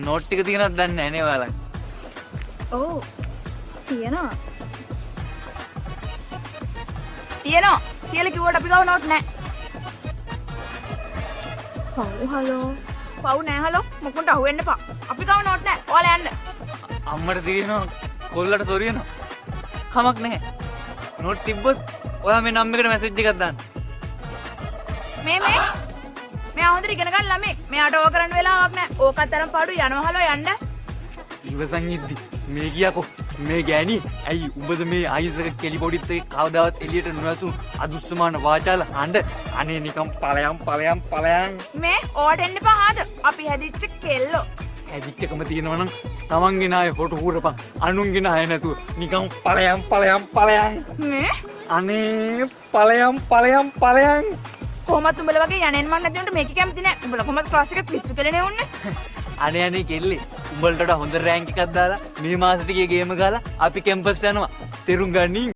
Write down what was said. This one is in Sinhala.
නෝට් ටික තියෙනවද දන්නේ නැහැ නේ ඔයාලා. ඔව් තියෙනවා. තියෙනවා කියලා කිව්වට අපි ගාව නෝට් නැහැ. පව් හලෝ. පව් නෑ හලෝ. මොකුන්ට අහුවෙන්න එපා. අපි ගාව නෝට් නැහැ. ඔයාලා යන්න. අම්මට සිරිනවා කොල්ලට සොරි වෙනවා. කමක් නැහැ. නෝට් තිබ්බොත් ඔයා මේ නම්බරේකට මැසේජ් එකක් දාන්න. මේ හොඳට ඉගෙන ගන්න ළමයි. මෙයාට ඕක කරන්න වෙලාවක් නැහැ. ඕකත් තරම් පාඩු යනවා හලෝ යන්න. ඉවසන් ඉද්දි මේ කියකෝ මේ ගෑණි ඇයි උඹද මේ අයිසක කෙලි පොඩිත් එක්ක කවදාවත් එළියට නොනසු අදුස්සමාන වාචාල හඬ අනේ නිකම් ඵලයන් මේ ඕවට එන්න එපා ආද. අපි හැදිච්ච කෙල්ලෝ. හැදිච්චකම තියෙනවනම් තමන්ගේ නාය හොට හූරපන් අනුන්ගේ නාය නැතුව නිකම් ඵලයන් මේ අනේ ඵලයන් කොහොමත් උඹලා වගේ යන්නේ මන් නැති උන්ට මේක කැමති නෑ. උඹලා කොහොමත් ක්ලාස් එකේ පිස්සු කෙලනේ උන්නේ. අනේ කෙල්ලේ උඹලට හොඳ රෑන්ක් එකක් දාලා මේ මාසෙ ටිකේ ගේම ගාලා අපි කැම්පස් යනවා තෙරුම් ගන්නී